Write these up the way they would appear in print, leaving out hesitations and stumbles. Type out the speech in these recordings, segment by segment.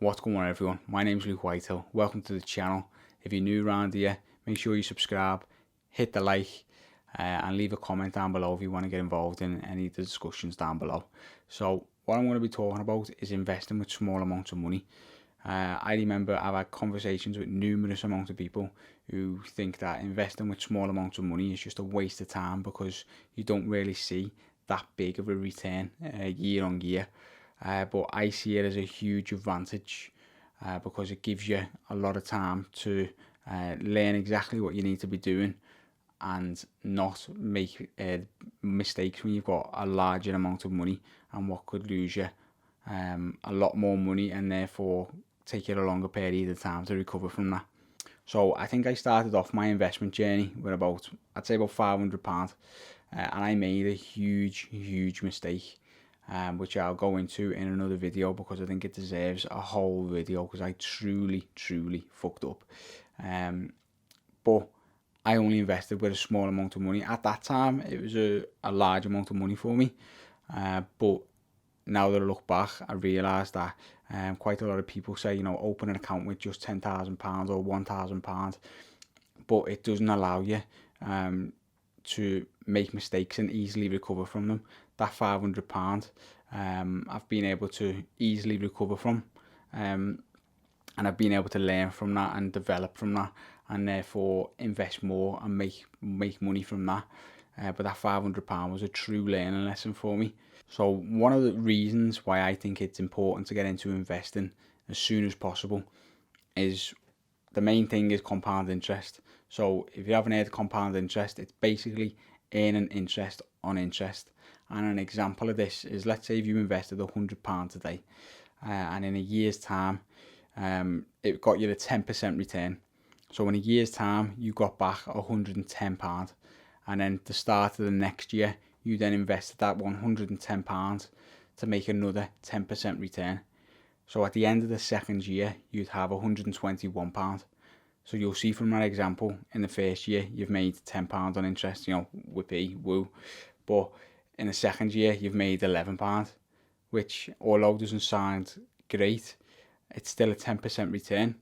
What's going on, everyone? My name's Luke Whitehill. Welcome to the channel. If you're new around here, make sure you subscribe, hit the like, and leave a comment down below if you want to get involved in any of the discussions down below. So what I'm going to be talking about is investing with small amounts of money. I remember I've had conversations with numerous amounts of people who think that investing with small amounts of money is just a waste of time because you don't really see that big of a return year on year. But I see it as a huge advantage because it gives you a lot of time to learn exactly what you need to be doing and not make mistakes when you've got a larger amount of money and what could lose you a lot more money and therefore take you a longer period of time to recover from that. So I think I started off my investment journey with I'd say about £500, and I made a huge mistake, which I'll go into in another video because I think it deserves a whole video because I truly fucked up. But I only invested with a small amount of money. At that time, it was a large amount of money for me, but now that I look back, I realise that quite a lot of people say, open an account with just £10,000 or £1,000, but it doesn't allow you to make mistakes and easily recover from them. That £500, I've been able to easily recover from, and I've been able to learn from that and develop from that, and therefore invest more and make money from that. But that £500 was a true learning lesson for me. So one of the reasons why I think it's important to get into investing as soon as possible is the main thing is compound interest. So if you haven't heard of compound interest, it's basically earning interest on interest. And an example of this is, let's say if you invested £100 today, and in a year's time, it got you a 10% return. So in a year's time, you got back £110. And then at the start of the next year, you then invested that £110 to make another 10% return. So at the end of the second year, you'd have £121. So you'll see from that example, in the first year, you've made £10 on interest, whippy, woo. But in the second year, you've made £11, which, although doesn't sound great, it's still a 10% return.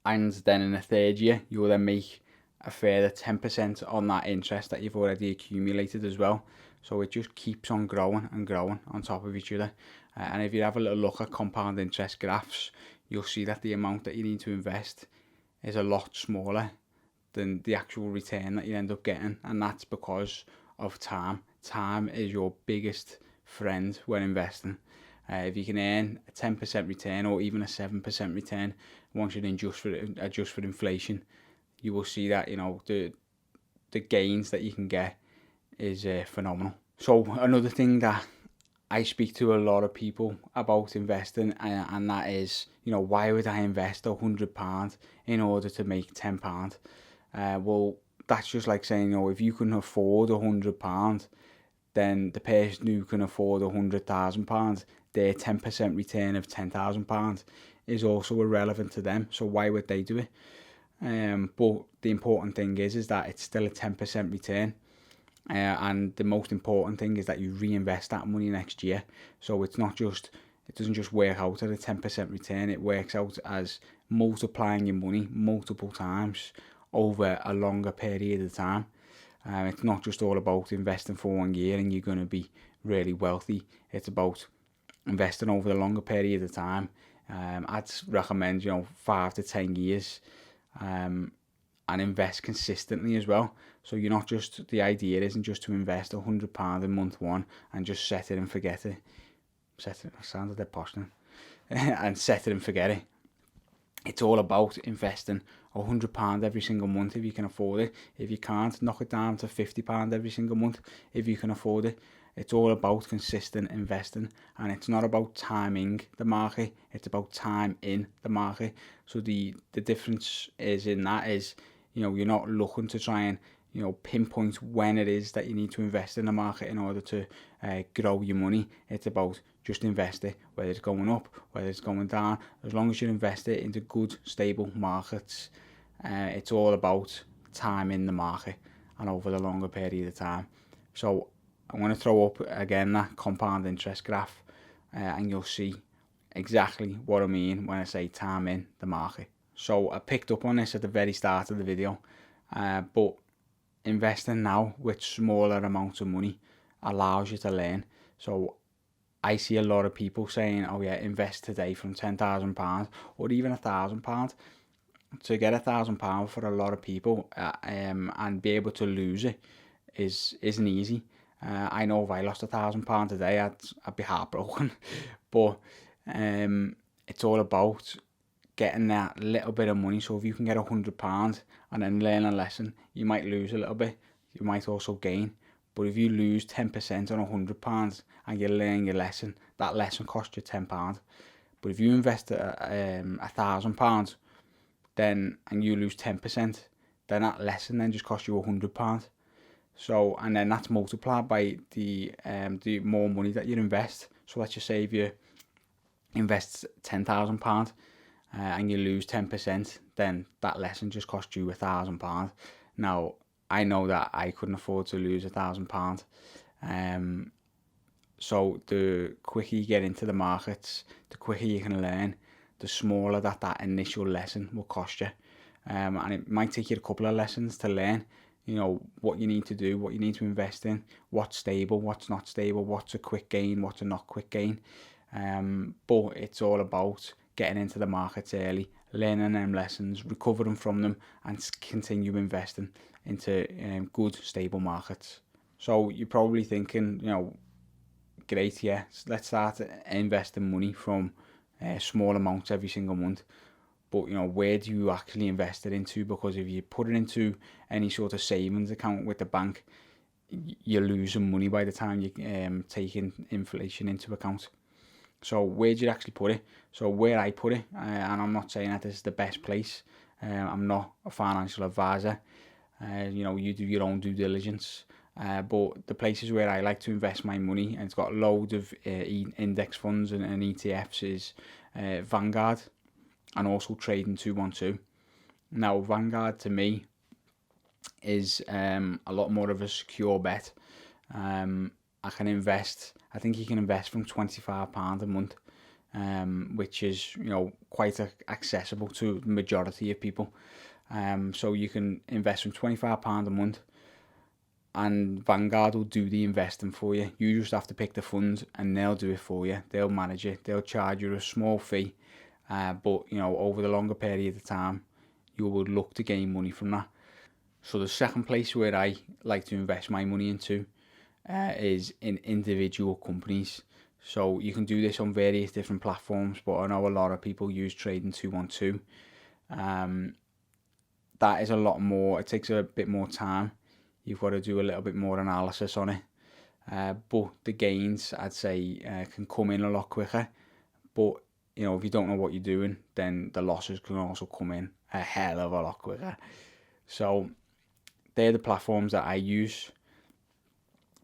And then in the third year, you'll then make a further 10% on that interest that you've already accumulated as well. So it just keeps on growing and growing on top of each other. And if you have a little look at compound interest graphs, you'll see that the amount that you need to invest is a lot smaller than the actual return that you end up getting. And that's because of time. Time is your biggest friend when investing. If you can earn a 10% return or even a 7% return, once you adjust for inflation, you will see that the gains that you can get is phenomenal. So another thing that I speak to a lot of people about investing, and that is, why would I invest £100 in order to make £10? Well, that's just like saying, if you can afford £100, then the person who can afford £100,000, their 10% return of £10,000 is also irrelevant to them. So why would they do it? But the important thing is that it's still a 10% return, and the most important thing is that you reinvest that money next year. So it doesn't just work out at a 10% return, it works out as multiplying your money multiple times over a longer period of time. It's not just all about investing for 1 year and you're going to be really wealthy. It's about investing over a longer period of time. I'd recommend 5 to 10 years, and invest consistently as well. So the idea isn't just to invest £100 in month one and just set it and forget it. Sounds a bit posh now. And set it and forget it. It's all about investing £100 every single month if you can afford it. If you can't, knock it down to £50 every single month if you can afford it. It's all about consistent investing, and it's not about timing the market, it's about time in the market. So the difference is you're not looking to try and pinpoint when it is that you need to invest in the market in order to grow your money. It's about just invest it, whether it's going up, whether it's going down. As long as you invest it into good, stable markets, it's all about time in the market and over the longer period of time. So I'm going to throw up again that compound interest graph, and you'll see exactly what I mean when I say time in the market. So I picked up on this at the very start of the video, but investing now with smaller amounts of money allows you to learn. So I see a lot of people saying, oh yeah, invest today from £10,000 or even £1,000. To get £1,000 for a lot of people and be able to lose it isn't easy. I know if I lost £1,000 today, I'd be heartbroken. But it's all about getting that little bit of money. So if you can get £100 and then learn a lesson, you might lose a little bit. You might also gain. But if you lose 10% on £100 and you learn your lesson, that lesson costs you £10. But if you invest £1,000, then and you lose 10%, then that lesson then just costs you £100. So, and then that's multiplied by the more money that you invest. So let's just say if you invest £10,000 and you lose 10%, then that lesson just cost you £1,000. Now, I know that I couldn't afford to lose £1,000. So the quicker you get into the markets, the quicker you can learn, the smaller that initial lesson will cost you. And it might take you a couple of lessons to learn, you know, what you need to do, what you need to invest in, what's stable, what's not stable, what's a quick gain, what's a not quick gain. But it's all about getting into the markets early, learning them lessons, recovering from them, and continue investing into good, stable markets. So you're probably thinking, you know, great, yeah, let's start investing money from small amounts every single month. But, you know, where do you actually invest it into? Because if you put it into any sort of savings account with the bank, you're losing money by the time you taking inflation into account. So where do you actually put it? So where I put it, and I'm not saying that this is the best place. I'm not a financial advisor. You know, you do your own due diligence. But the places where I like to invest my money, and it's got loads of index funds and ETFs, is Vanguard and also Trading 212. Now, Vanguard to me is a lot more of a secure bet. I can invest, I think you can invest from £25 a month, which is, you know, quite accessible to the majority of people. So you can invest from £25 a month and Vanguard will do the investing for you. You just have to pick the funds and they'll do it for you. They'll manage it. They'll charge you a small fee, but you know, over the longer period of time, you will look to gain money from that. So the second place where I like to invest my money into is in individual companies. So you can do this on various different platforms, but I know a lot of people use Trading 212. That is a lot more, it takes a bit more time. You've got to do a little bit more analysis on it. But the gains, I'd say, can come in a lot quicker. But, you know, if you don't know what you're doing, then the losses can also come in a hell of a lot quicker. So they're the platforms that I use.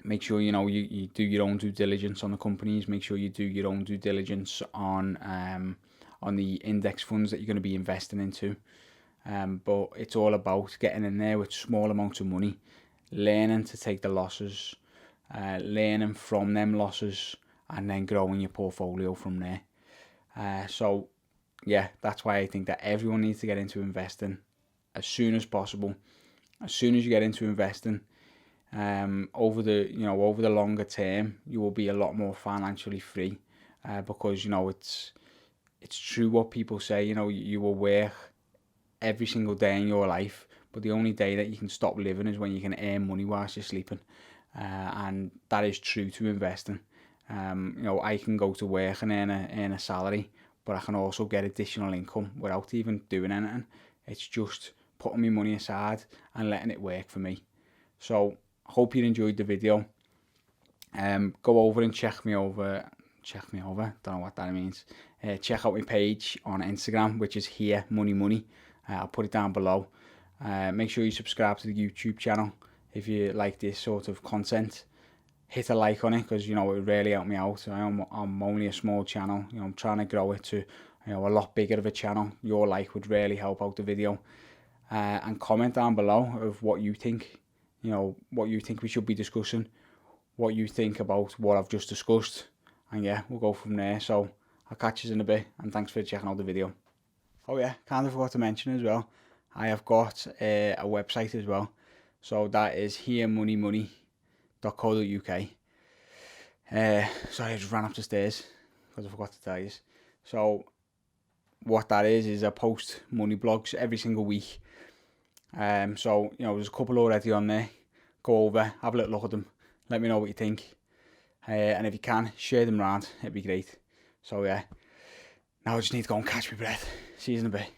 Make sure, you know, you do your own due diligence on the companies. Make sure you do your own due diligence on the index funds that you're going to be investing into. But it's all about getting in there with small amounts of money, learning to take the losses, learning from them losses, and then growing your portfolio from there. So yeah, that's why I think that everyone needs to get into investing as soon as possible. As soon as you get into investing, over the longer term, you will be a lot more financially free, because, you know, it's true what people say, you know, you will work every single day in your life, but the only day that you can stop living is when you can earn money whilst you're sleeping, and that is true to investing. You know, I can go to work and earn a salary, but I can also get additional income without even doing anything. It's just putting my money aside and letting it work for me. So hope you enjoyed the video. Go over and check me over, don't know what that means. Check out my page on Instagram, which is Here Money Money. I'll put it down below. Make sure you subscribe to the YouTube channel if you like this sort of content. Hit a like on it, because, you know, it really helped me out. I'm only a small channel, you know, I'm trying to grow it to, you know, a lot bigger of a channel. Your like would really help out the video. And comment down below of what you think, you know, what you think we should be discussing, what you think about what I've just discussed, and yeah, we'll go from there. So I'll catch you in a bit, and thanks for checking out the video. Oh yeah, kind of forgot to mention as well, I have got a website as well. So that is heremoneymoney.co.uk. Sorry, I just ran up the stairs because I forgot to tell you. So what that is I post money blogs every single week. So, you know, there's a couple already on there. Go over, have a little look at them. Let me know what you think. And if you can, share them around. It'd be great. So yeah, now I just need to go and catch my breath. See you in a bit.